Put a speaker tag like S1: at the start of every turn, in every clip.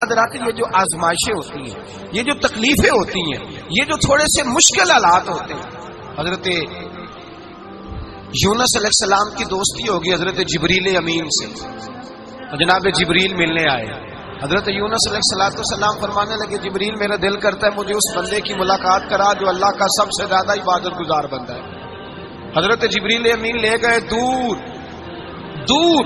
S1: یہ جو آزمائشیں ہوتی ہیں، یہ جو تکلیفیں ہوتی ہیں، یہ جو تھوڑے سے مشکل حالات ہوتے ہیں، حضرت یونس علیہ السلام کی دوستی ہوگی حضرت جبریل امین سے، جناب جبریل ملنے آئے۔ حضرت یونس علیہ السلام فرمانے لگے جبریل میرا دل کرتا ہے مجھے اس بندے کی ملاقات کرا جو اللہ کا سب سے زیادہ عبادت گزار بندہ ہے۔ حضرت جبریل امین لے گئے دور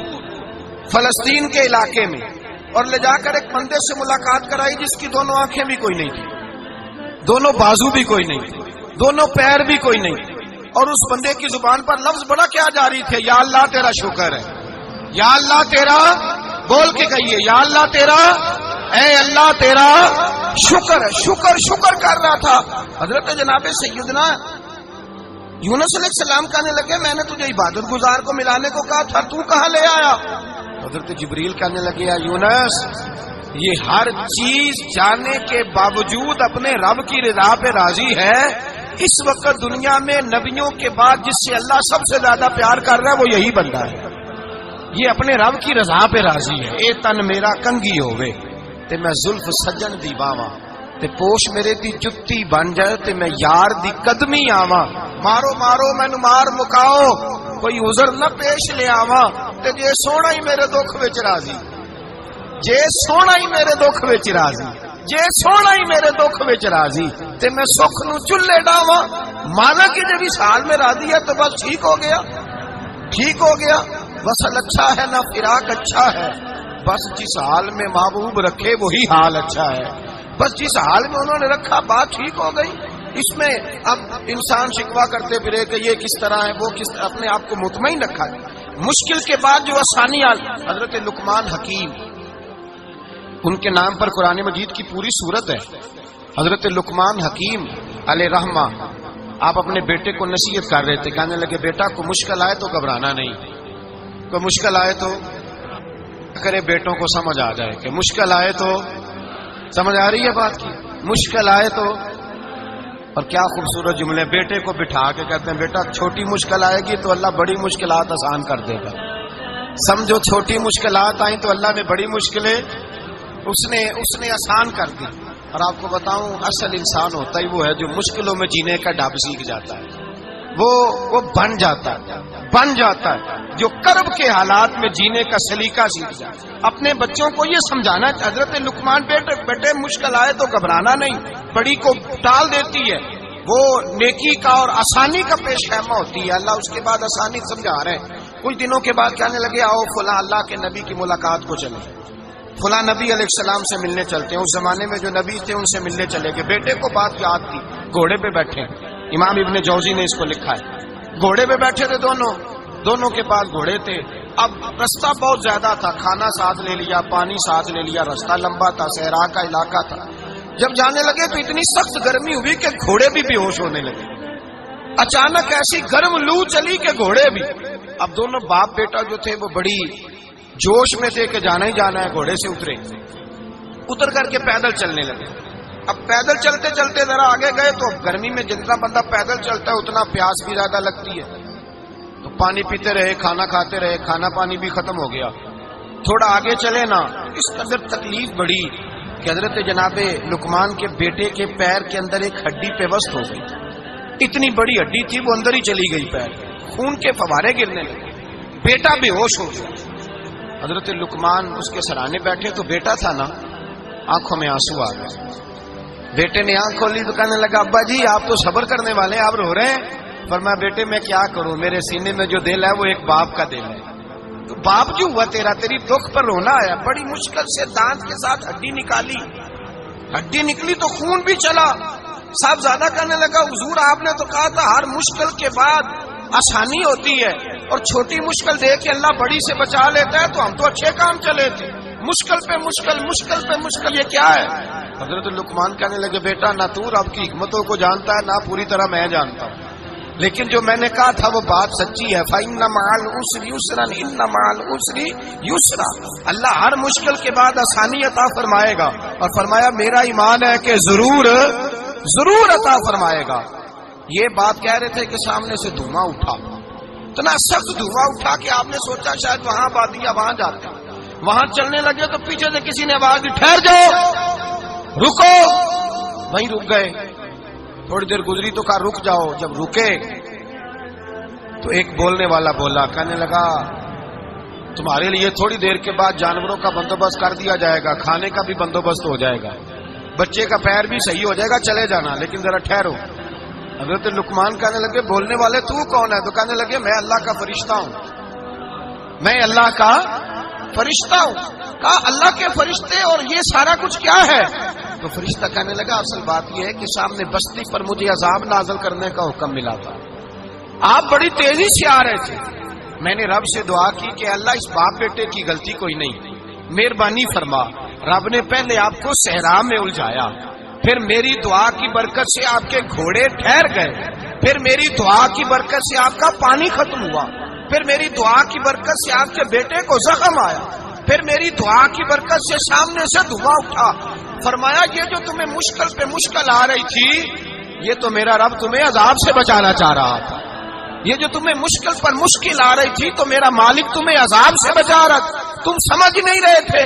S1: فلسطین کے علاقے میں، اور لے جا کر ایک بندے سے ملاقات کرائی جس کی دونوں آنکھیں بھی کوئی نہیں تھی، دونوں بازو بھی کوئی نہیں تھی، دونوں پیر بھی کوئی نہیں تھی، اور اس بندے کی زبان پر لفظ بڑا کیا جاری تھے، یا اللہ تیرا شکر ہے، یا اللہ تیرا، بول کے کہیے یا اللہ تیرا، اے اللہ تیرا شکر ہے، شکر کر رہا تھا۔ حضرت جناب سیدنا یونس علیہ السلام کہنے لگے میں نے تجھے عبادت گزار کو ملانے کو کہا تھا، تو کہاں لے آیا؟ حضرت جبریل کہنے لگے یا یونس، یہ ہر چیز جانے کے باوجود اپنے رب کی رضا پہ راضی ہے۔ اس وقت دنیا میں نبیوں کے بعد جس سے اللہ سب سے زیادہ پیار کر رہا ہے وہ یہی بندہ ہے، یہ اپنے رب کی رضا پہ راضی ہے۔ اے تن میرا کنگھی ہوئے تے میں زلف سجن دی باواں، تے پوش میرے دی جتی بن جائے تے میں یار دی قدمی آواں، مارو مینو مار مکاؤ کوئی عذر نہ پیش لے آواں، تے جے سونا ہی میرے دکھ وچ راضی، جے سونا ہی میرے دکھ وچ راضی، جے سونا ہی میرے دکھ وچ راضی تے میں سکھ نو چلے ڈاواں۔ مانا کہ جب اس حال میں راضی ہے تو بس ٹھیک ہو گیا، وصل اچھا ہے نہ فراق اچھا ہے، بس جس حال میں محبوب رکھے وہی حال اچھا ہے، بس جس حال میں انہوں نے رکھا بات ٹھیک ہو گئی۔ اس میں اب انسان شکوا کرتے پھرے کہ یہ کس طرح ہے وہ کس طرح، اپنے آپ کو مطمئن رکھا ہے۔ مشکل کے بعد جو آسانی حضرت لقمان حکیم، ان کے نام پر قرآن مجید کی پوری سورت ہے۔ حضرت لقمان حکیم علیہ رحمہ آپ اپنے بیٹے کو نصیحت کر رہے تھے، کہنے لگے بیٹا کو مشکل آئے تو گھبرانا نہیں، کوئی مشکل آئے تو کرے بیٹوں کو سمجھ آ جائے کہ مشکل آئے تو، سمجھ آ رہی ہے بات کی، مشکل آئے تو۔ اور کیا خوبصورت جملے، بیٹے کو بٹھا کے کہتے ہیں بیٹا چھوٹی مشکل آئے گی تو اللہ بڑی مشکلات آسان کر دے گا، سمجھو چھوٹی مشکلات آئیں تو اللہ نے بڑی مشکلیں اس نے آسان کر دی۔ اور آپ کو بتاؤں اصل انسان ہوتا ہی وہ ہے جو مشکلوں میں جینے کا ڈھب سیکھ جاتا ہے، وہ بن جاتا ہے جو کرب کے حالات میں جینے کا سلیقہ سیکھ جاتا ہے۔ اپنے بچوں کو یہ سمجھانا، حضرت لقمان بیٹے مشکل آئے تو گھبرانا نہیں، بڑی کو ٹال دیتی ہے، وہ نیکی کا اور آسانی کا پیش خیمہ ہوتی ہے، اللہ اس کے بعد آسانی سمجھا رہے ہیں۔ کچھ دنوں کے بعد کہنے لگے آؤ فلاں اللہ کے نبی کی ملاقات کو چلیں، فلاں نبی علیہ السلام سے ملنے چلتے ہیں۔ اس زمانے میں جو نبی تھے ان سے ملنے چلے گئے، بیٹے کو بات یاد تھی، گھوڑے پہ بیٹھے، امام ابن جوزی نے اس کو لکھا ہے، گھوڑے پہ بیٹھے تھے دونوں کے پاس گھوڑے تھے۔ اب رستہ بہت زیادہ تھا، کھانا ساتھ لے لیا، پانی ساتھ لے لیا، رستہ لمبا تھا، صحرا کا علاقہ تھا۔ جب جانے لگے تو اتنی سخت گرمی ہوئی کہ گھوڑے بھی بے ہوش ہونے لگے، اچانک ایسی گرم لو چلی کہ گھوڑے بھی۔ اب دونوں باپ بیٹا جو تھے وہ بڑی جوش میں تھے کہ جانا ہی جانا ہے، گھوڑے سے اتر کر کے پیدل چلنے لگے۔ اب پیدل چلتے چلتے ذرا آگے گئے تو گرمی میں جتنا بندہ پیدل چلتا ہے اتنا پیاس بھی زیادہ لگتی ہے، تو پانی پیتے رہے، کھانا کھاتے رہے، کھانا پانی بھی ختم ہو گیا۔ تھوڑا آگے چلے نا، اس قدر تکلیف بڑی کہ حضرت جناب لقمان کے بیٹے کے پیر کے اندر ایک ہڈی پیوست ہو گئی، اتنی بڑی ہڈی تھی وہ اندر ہی چلی گئی، پیر خون کے فوارے گرنے لگے، بیٹا بے ہوش ہو گیا۔ حضرت لقمان اس کے سرانے بیٹھے تو بیٹا تھا نا، آنکھوں میں آنسو آ گئے۔ بیٹے نے آنکھ کھولی تو کہنے لگا ابا جی آپ تو صبر کرنے والے ہیں، آپ رو رہے ہیں۔ فرمایا بیٹے میں کیا کروں، میرے سینے میں جو دل ہے وہ ایک باپ کا دل ہے، تو باپ جو ہوا تیری دکھ پر رونا آیا۔ بڑی مشکل سے دانت کے ساتھ ہڈی نکلی تو خون بھی چلا۔ صاحب زیادہ کہنے لگا حضور آپ نے تو کہا تھا ہر مشکل کے بعد آسانی ہوتی ہے، اور چھوٹی مشکل دے کے اللہ بڑی سے بچا لیتا ہے، تو ہم تو اچھے کام چلے تھے، مشکل پہ مشکل یہ کیا ہے؟ حضرت لقمان کہنے لگے بیٹا نہ تو رب کی حکمتوں کو جانتا ہے نہ پوری طرح میں جانتا ہوں، لیکن جو میں نے کہا تھا وہ بات سچی ہے۔ فَإِنَّ مَعَ الْعُسْرِ يُسْرًا إِنَّ مَعَ الْعُسْرِ يُسْرًا، اللہ ہر مشکل کے بعد آسانی عطا فرمائے گا، اور فرمایا میرا ایمان ہے کہ ضرور عطا فرمائے گا۔ یہ بات کہہ رہے تھے کہ سامنے سے دھواں اٹھا، اتنا سخت دھواں اٹھا کہ آپ نے سوچا شاید وہاں وادی یا وہاں جاتے، وہاں چلنے لگے تو پیچھے سے کسی نے آواز دی ٹھہر جاؤ رکو، وہیں رک گئے. تھوڑی دیر گزری تو کہا رک جاؤ. جب رکے تو ایک بولنے والا بولا، کہنے لگا تمہارے لیے تھوڑی دیر کے بعد جانوروں کا بندوبست کر دیا جائے گا، کھانے کا بھی بندوبست ہو جائے گا، بچے کا پیر بھی صحیح ہو جائے گا، چلے جانا لیکن ذرا ٹھہرو. حضرت لقمان کہنے لگے بولنے والے تو کون ہے؟ تو کہنے لگے میں اللہ کا فرشتہ ہوں، میں اللہ کا فرشتہ ہوں. کہا اللہ کے فرشتے اور یہ سارا کچھ کیا ہے؟ تو فرشتہ کہنے لگا اصل بات یہ ہے کہ سامنے بستی پر مجھے عذاب نازل کرنے کا حکم ملا تھا، آپ بڑی تیزی سے آ رہے تھے، میں نے رب سے دعا کی کہ اللہ اس باپ بیٹے کی غلطی کوئی نہیں، مہربانی فرما. رب نے پہلے آپ کو صحرا میں الجھایا، پھر میری دعا کی برکت سے آپ کے گھوڑے ٹھہر گئے، پھر میری دعا کی برکت سے آپ کا پانی ختم ہوا، پھر میری دعا کی برکت سے آپ کے بیٹے کو زخم آیا، پھر میری دعا کی برکت سے سامنے سے دھواں اٹھا. فرمایا یہ جو تمہیں مشکل پہ مشکل آ رہی تھی یہ تو میرا رب تمہیں عذاب سے بچانا چاہ رہا تھا، یہ جو تمہیں مشکل پر مشکل آ رہی تھی تو میرا مالک تمہیں عذاب سے بچا رہا تھا، تم سمجھ نہیں رہے تھے.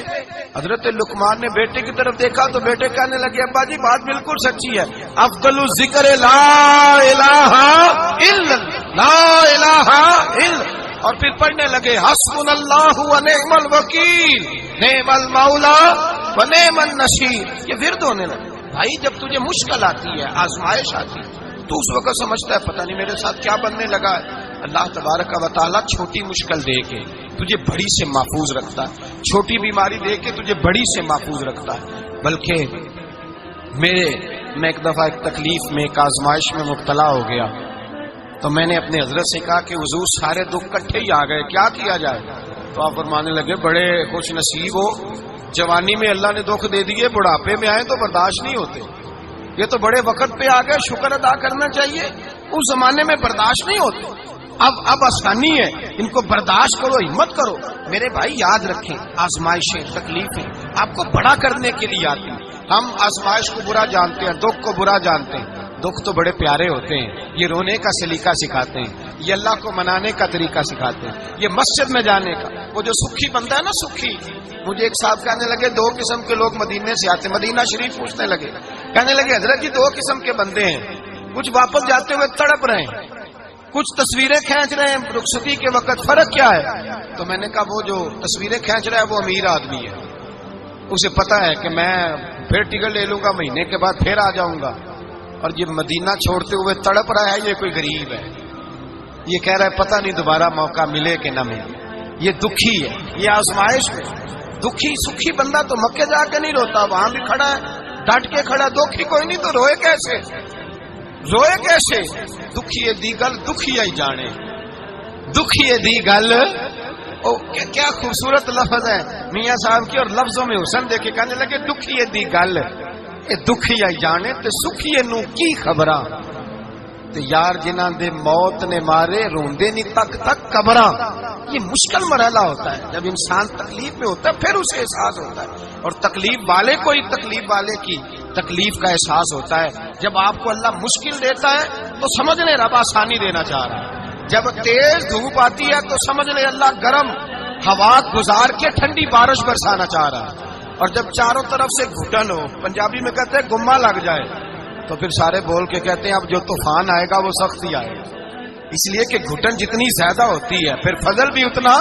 S1: حضرت لقمان نے بیٹے کی طرف دیکھا تو بیٹے کہنے لگے ابا جی بات بالکل سچی ہے، افضل الذکر لا الہ الا لا الہ الا، اور پھر پڑھنے لگے حسبنا اللہ و نعم الوکیل نعم المولا و نعم النصیر. یہ ورد ہونے لگے. بھائی جب تجھے مشکل آتی ہے، آزمائش آتی ہے، تو اس وقت سمجھتا ہے پتہ نہیں میرے ساتھ کیا بننے لگا ہے. اللہ تبارک و تعالیٰ چھوٹی مشکل دے کے تجھے بڑی سے محفوظ رکھتا ہے، چھوٹی بیماری دے کے تجھے بڑی سے محفوظ رکھتا ہے. بلکہ میں ایک دفعہ ایک تکلیف میں ایک آزمائش میں مبتلا ہو گیا تو میں نے اپنے حضرت سے کہا کہ حضور سارے دکھ کٹھے ہی آ گئے، کیا کیا جائے؟ تو آپ فرمانے لگے بڑے خوش نصیب ہو، جوانی میں اللہ نے دکھ دے دیے، بڑھاپے میں آئے تو برداشت نہیں ہوتے، یہ تو بڑے وقت پہ آ گئے، شکر ادا کرنا چاہیے، اس زمانے میں برداشت نہیں ہوتے، اب آسانی ہے، ان کو برداشت کرو، ہمت کرو. میرے بھائی یاد رکھیں آزمائشیں تکلیفیں آپ کو بڑا کرنے کے لیے آتی ہیں. ہم آزمائش کو برا جانتے ہیں، دکھ کو برا جانتے ہیں، دکھ تو بڑے پیارے ہوتے ہیں، یہ رونے کا سلیقہ سکھاتے ہیں، یہ اللہ کو منانے کا طریقہ سکھاتے ہیں، یہ مسجد میں جانے کا. وہ جو سکھی بندہ ہے نا سکھی، مجھے ایک صاحب کہنے لگے دو قسم کے لوگ مدینے سے آتے، مدینہ شریف پوچھنے لگے، کہنے لگے حضرت جی دو قسم کے بندے ہیں، کچھ واپس جاتے ہوئے تڑپ رہے ہیں، کچھ تصویریں کھینچ رہے ہیں رخصتی کے وقت، فرق کیا ہے؟ تو میں نے کہا وہ جو تصویریں کھینچ رہا ہے وہ امیر آدمی ہے، اسے پتا ہے کہ میں پھر ٹکٹ لے لوں گا، مہینے کے بعد پھر آ جاؤں گا، اور یہ مدینہ چھوڑتے ہوئے تڑپ رہا ہے یہ کوئی غریب ہے، یہ کہہ رہا ہے پتہ نہیں دوبارہ موقع ملے کہ نہ ملے، یہ دکھی ہے. یہ آزمائش میں دکھی سکھی بندہ تو مکے جا کے نہیں روتا، وہاں بھی کھڑا ہے ڈٹ کے کھڑا، دکھی کوئی نہیں تو روئے کیسے؟ روئے کیسے؟ دکھیے دی گل دکھیا ہی جانے، دکھیے دی گل. کیا خوبصورت لفظ ہے میاں صاحب کی، اور لفظوں میں حسن دیکھے کہنے لگے دکھیے دی گل یہ دکھیا ہی جانے تے سکھیے نو کی خبراں تے یار جنہاں دے موت نے مارے روندے نہیں تک تک قبراں. یہ مشکل مرحلہ ہوتا ہے جب انسان تکلیف میں ہوتا ہے پھر اسے احساس ہوتا ہے، اور تکلیف والے کو ہی تکلیف والے کی تکلیف کا احساس ہوتا ہے. جب آپ کو اللہ مشکل دیتا ہے تو سمجھ لیں رب آسانی دینا چاہ رہا ہے، جب تیز دھوپ آتی ہے تو سمجھ لیں اللہ گرم ہوا گزار کے ٹھنڈی بارش برسانا چاہ رہا ہے، اور جب چاروں طرف سے گھٹن ہو، پنجابی میں کہتے ہیں گما لگ جائے، تو پھر سارے بول کے کہتے ہیں اب جو طوفان آئے گا وہ سخت ہی آئے گا. اس لیے کہ گھٹن جتنی زیادہ ہوتی ہے پھر فضل بھی اتنا